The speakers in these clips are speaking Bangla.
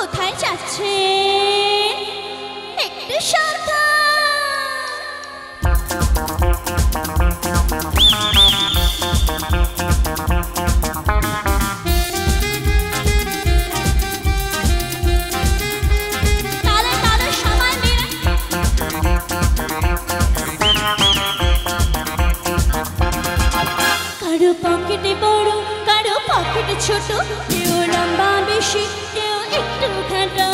কোথায় যাচ্ছে একটু সাবধান। কারো পকেটে বড় কারো পকেটে ছোট, কেউ লম্বা বেশি কেউ একটু খাটো।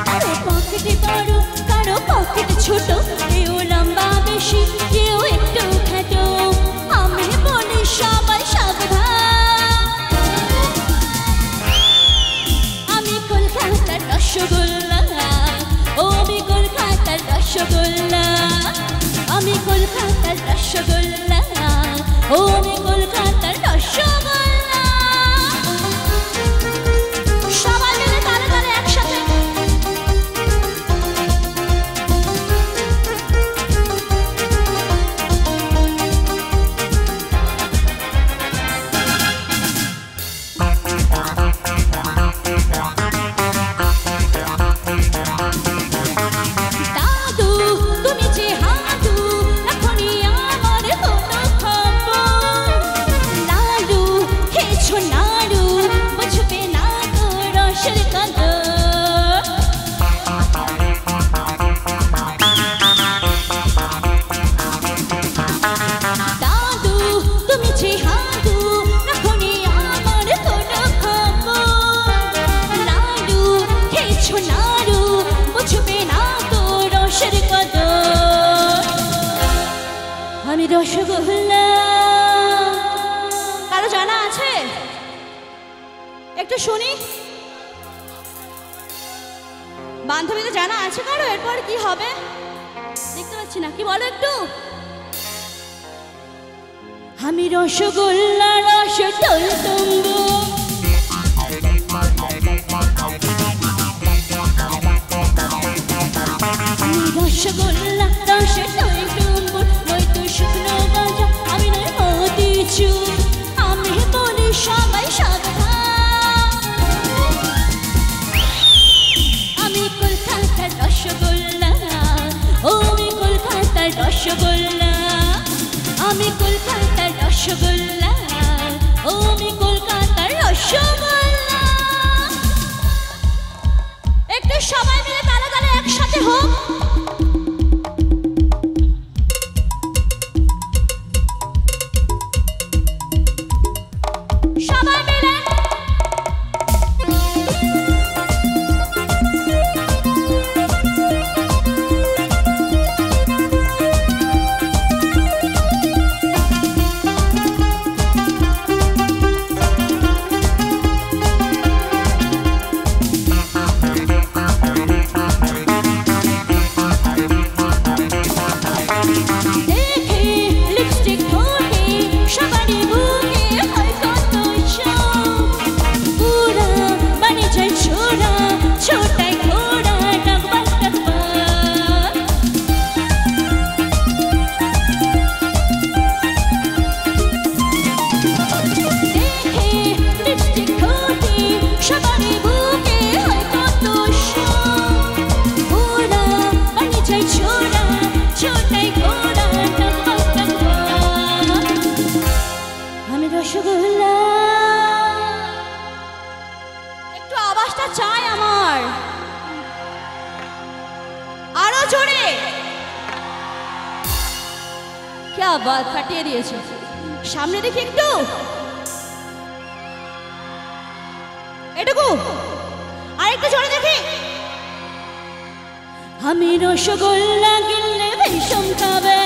কারো পকেটে বড় কারো পকেটে ছোট, কেউ লম্বা বেশি কেউ একটু খাটো। আমি বলি সবাই সাবধান, আমি কলকাতার রসগোল্লা, ও আমি কলকাতার রসগোল্লা, আমি কলকাতার রসগোল্লা, ও আমি কলকাতার রসগোল্লা। সবাই মিলে তালে তালে একসাথে। দাদু তুমি যে হাদু, এখনই আমার কোনো খবর। লাডু খেয়েছো নাড়ু, বুঝবে না তো রসের কদর। দাদু তুমি যে হাদু, এখনই আমার কোনো খবর। লাডু খেয়েছো নাড়ু, বুঝবে না তো রসের কদর। আমি রসগোল্লা। কারো জানা আছে? একটু শুনি। বান্ধবীদের জানা আছে কারো? এরপর কি হবে দেখতে পাচ্ছি না, কি বলো একটু। আমি রসগোল্লা রস টলতম্বু, আমি রসগোল্লা রস টলতম্বু, নয়তো শুকনো গাঁজা, আমি নয় মতিচুর। আমি বলি সবাই সাবধান, আমি কলকাতার রসগোল্লা, ও আমি কলকাতার রসগোল্লা, আমি কলকাতার রসগোল্লা, ও আমি কলকাতার রসগোল্লা। একটু সবাই মিলে তালে তালে একসাথে হোক। সবাই মিলে দেখে লিপস্টিক ঠোঁটে সবারই বুকে হয় কত শখ। পুরা বানে যায় ছোড়া, ছোটায় ঘোড়া ডাকবাক ডাকবাক। দেখে লিপস্টিক ঠোঁটে সবারই বুকে হয় কত শখ। পুরা বানে যায় ছোড়া, ছোটায় ঘোড়া ডাকবাক ডাকবাক। আমি রসগোল্লা। একটু আওয়াজটা চাই আমার, আরো জোরে। কি আওয়াজ, ফাটিয়ে দিয়েছে। সামনে দেখি একটু, এটুকু আর একটু জোরে দেখি। আমি রসগোল্লা গিললে ভীষণ খাবে,